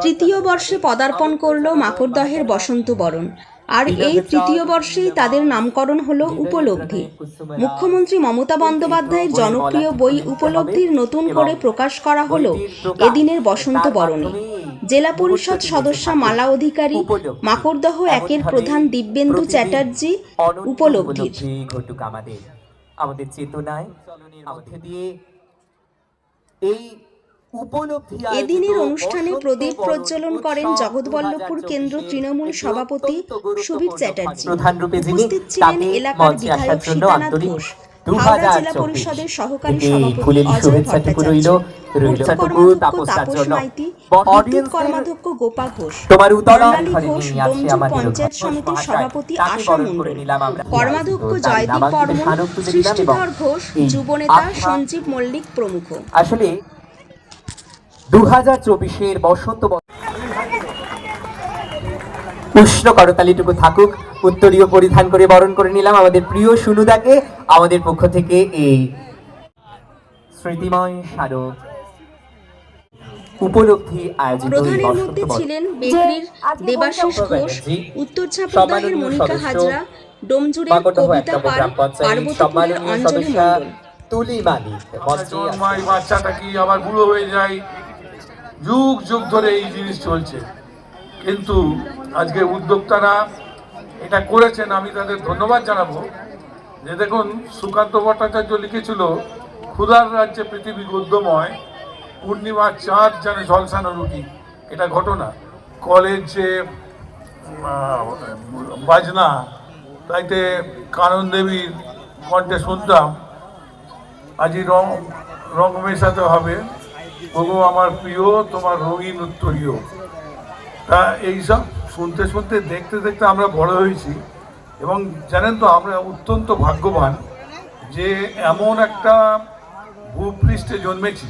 তৃতীয় বর্ষে পদার্পণ করল মাকড়দহের বসন্ত বরণ। আর এই তৃতীয় বর্ষেই তাদের নামকরণ হলো উপলব্ধি। মুখ্যমন্ত্রী মমতা বন্দ্যোপাধ্যায়ের জনপ্রিয় বই উপলব্ধির নতুন করে প্রকাশ করা হলো এদিনের বসন্ত বরণে। জেলা পরিষদ সদস্যা মালা অধিকারী, মাকড়দহ একের প্রধান দিব্যেন্দু চ্যাটার্জি উপলব্ধির আমাদের চেতনায় এই এদিনের অনুষ্ঠানে প্রদীপ প্রজ্বলন করেন জগৎবল্লভপুর কেন্দ্র তৃণমূল সভাপতি সুবীর চ্যাটার্জি। উপস্থিত ছিলেন এলাকার বিধায়ক সীতানাথ ঘোষ, হাওড়া জেলা পরিষদের সহকারী সভাপতি অজয় ভট্টাচার্য, কর্মাধ্যক্ষ তাপস মাইতি, বিদ্যুৎ কর্মাধ্যক্ষ গোপা ঘোষ, বর্ণালী ঘোষ, ডোমজুর পঞ্চায়েত সমিতির সভাপতি আশা মণ্ডল, কর্মাধ্যক্ষ জয়দীপ বর্মন, সৃষ্টিধর ঘোষ, যুবনেতা সঞ্জীব মল্লিক প্রমুখ। আসলে 2024-এর বসন্ত উষ্ণ করতালিটুকু থাকুক, উত্তরীয় পরিধান করে বরণ করে নিলাম আমাদের প্রিয় সুনুদাকে। আমাদের পক্ষ থেকে এই স্মৃতিময় স্মারক উপলব্ধি আয়োজিত প্রধানের মধ্যে ছিলেন বেকরির দেবাশিস ঘোষ, উত্তর ঝাপুরদাহের মনিকা হাজরা, ডোমজুরের কবিতা পাল, পার্বতীপুরের অঞ্জলি মণ্ডল। তুলি মালিক বাচ্চাটা কি আবার বুড়ো হয়ে যায়, যুগ যুগ ধরে এই জিনিস চলছে, কিন্তু আজকে উদ্যোক্তারা এটা করেছেন, আমি তাদের ধন্যবাদ জানাবো। যে দেখুন, সুকান্ত ভট্টাচার্য লিখেছিল, ক্ষুধার রাজ্যে পৃথিবী গদ্যময়, পূর্ণিমার চাঁদ জানে ঝলসানো রুটি। এটা ঘটনা। কলেজ যে বাজনা, তাইতে কানন দেবীর কণ্ঠে শুনতাম, আজই রং মেশাতে হবে, ওগো আমার প্রিয় তোমার রঙিন উত্তরীয়। তা এইসব শুনতে শুনতে দেখতে দেখতে আমরা বড় হয়েছি, এবং জানেন তো আমরা অত্যন্ত ভাগ্যবান যে এমন একটা ভূপৃষ্ঠে জন্মেছি।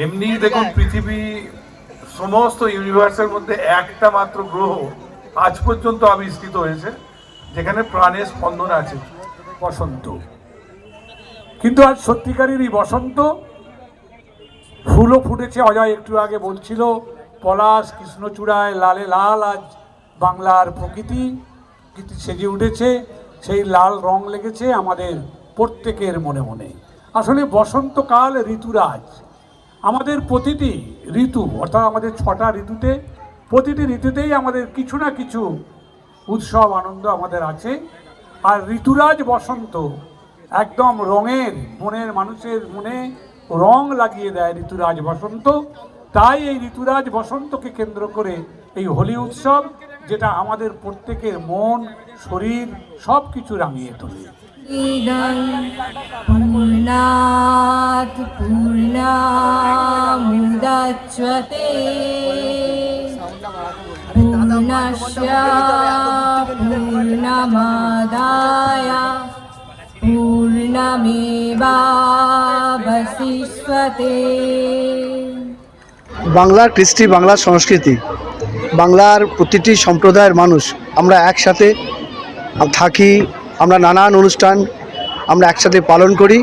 এমনি দেখুন, পৃথিবী সমস্ত ইউনিভার্সের মধ্যে একটা মাত্র গ্রহ আজ পর্যন্ত আবিষ্কৃত হয়েছে যেখানে প্রাণের স্পন্দন আছে, বসন্ত। কিন্তু আজ সত্যিকারেরই বসন্ত, ফুলও ফুটেছে। অজয় একটু আগে বলছিল, পলাশ কৃষ্ণচূড়ায় লালে লাল আজ বাংলার প্রকৃতি সেজে উঠেছে, সেই লাল রং লেগেছে আমাদের প্রত্যেকের মনে মনে। আসলে বসন্তকাল ঋতুরাজ। আমাদের প্রতিটি ঋতু, অর্থাৎ আমাদের 6টা ঋতুতে, প্রতিটি ঋতুতেই আমাদের কিছু না কিছু উৎসব আনন্দ আমাদের আছে। আর ঋতুরাজ বসন্ত একদম রঙের, মনের মানুষের মনে রং লাগিয়ে দেয় ঋতুরাজ বসন্ত। তাই এই ঋতুরাজ বসন্তকে কেন্দ্র করে এই হোলি উৎসব, যেটা আমাদের প্রত্যেকের মন, শরীর সব কিছু রাঙিয়ে তোলে। পূর্ণাৎ পূর্ণামুদচ্যতে পূর্ণস্য পূর্ণমাদায় পূর্ণমেবাবশিষ্যতে। বাংলার কৃষ্টি, বাংলার সংস্কৃতি, বাংলার প্রতিটি সম্প্রদায়ের মানুষ আমরা একসাথে থাকি, আমরা নানান অনুষ্ঠান আমরা একসাথে পালন করি।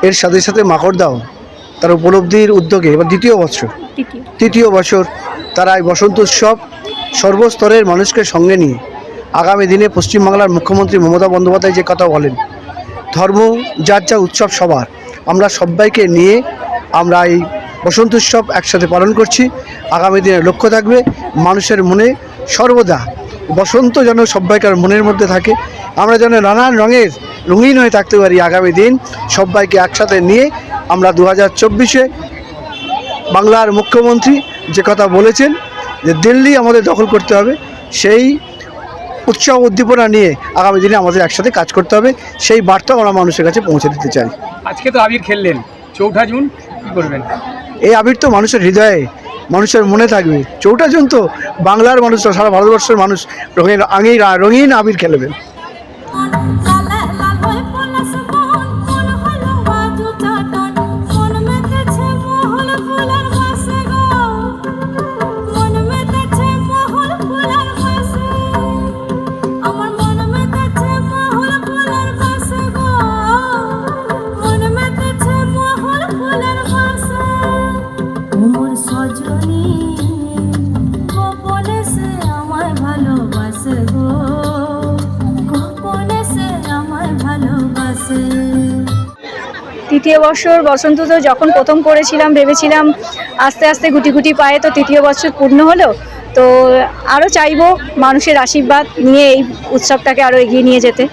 এর সাথে সাথে মাকড়দহ তার উপলব্ধির উদ্যোগে এবার তৃতীয় বছর তারা এই বসন্ত উৎসব সর্বস্তরের মানুষকে সঙ্গে নিয়ে আগামী দিনে পশ্চিমবাংলার মুখ্যমন্ত্রী মমতা বন্দ্যোপাধ্যায় যে কথা বলেন, ধর্ম যার যা উৎসব সবার, আমরা সবাইকে নিয়ে আমরা এই বসন্ত উৎসব একসাথে পালন করছি। আগামী দিনে লক্ষ্য থাকবে মানুষের মনে সর্বদা বসন্ত যেন সবাইকার মনের মধ্যে থাকে, আমরা যেন নানান রঙের রঙিন হয়ে থাকতে পারি। আগামী দিন সবাইকে একসাথে নিয়ে আমরা 2024-এ বাংলার মুখ্যমন্ত্রী যে কথা বলেছেন যে দিল্লি আমাদের দখল করতে হবে, সেই উৎসব উদ্দীপনা নিয়ে আগামী দিনে আমাদের একসাথে কাজ করতে হবে, সেই বার্তা আমরা মানুষের কাছে পৌঁছে দিতে চাই। আজকে তো আবির খেললেন, 4ঠা জুন কী করবেন? এই আবির তো মানুষের হৃদয়ে, মানুষের মনে থাকবে। 4ঠা জুন তো বাংলার মানুষরা, সারা ভারতবর্ষের মানুষ রঙিন আবির খেলবেন। সজল তৃতীয় বর্ষর বসন্ত তো যখন প্রথম করেছিলাম ভেবেছিলাম আস্তে আস্তে গুটি গুটি পায়ে তো তৃতীয় বছর পূর্ণ হলো, তো আরও চাইবো মানুষের আশীর্বাদ নিয়ে এই উৎসবটাকে আরও এগিয়ে নিয়ে যেতে।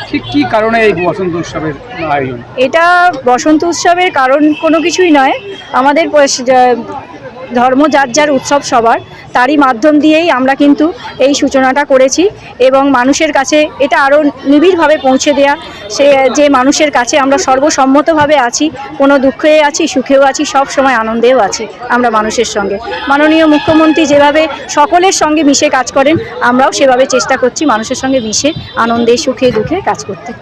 ঠিক কী কারণে এই বসন্ত উৎসবের আয়োজন? এটা বসন্ত উৎসবের কারণ কোনো কিছুই নয়, আমাদের ধর্ম যার যার উৎসব সবার, তারই মাধ্যম দিয়েই আমরা কিন্তু এই সূচনাটা করেছি এবং মানুষের কাছে এটা আরও নিবিড়ভাবে পৌঁছে দেয়া, সে যে মানুষের কাছে আমরা সর্বসম্মতভাবে আছি, কোনো দুঃখে আছি সুখেও আছি, সব সময় আনন্দেও আছি আমরা মানুষের সঙ্গে। মাননীয় মুখ্যমন্ত্রী যেভাবে সকলের সঙ্গে মিশে কাজ করেন, আমরাও সেভাবে চেষ্টা করছি মানুষের সঙ্গে মিশে আনন্দে সুখে দুঃখে কাজ করতে।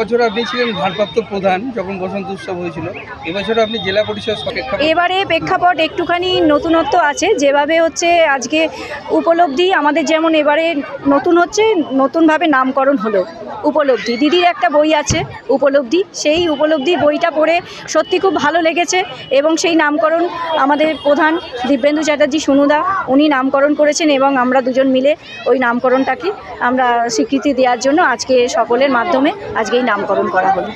বছর আপনি ছিলেন ভারপ্রাপ্ত প্রধান যখন বসন্ত উৎসব হয়েছিল, এবছর আপনি জেলা পরিষদ এবারে প্রেক্ষাপট একটুখানি নতুনত্ব আছে, যেভাবে হচ্ছে আজকে উপলব্ধি আমাদের, যেমন এবারে নতুন হচ্ছে নতুনভাবে নামকরণ হলো উপলব্ধি। দিদির একটা বই আছে উপলব্ধি, সেই উপলব্ধির বইটা পড়ে সত্যি খুব ভালো লেগেছে এবং সেই নামকরণ আমাদের প্রধান দিব্যেন্দু চ্যাটার্জি সুনুদা উনি নামকরণ করেছেন এবং আমরা দুজন মিলে ওই নামকরণটাকে আমরা স্বীকৃতি দেওয়ার জন্য আজকে সকলের মাধ্যমে আজকে এই নামকরণ করা হলো।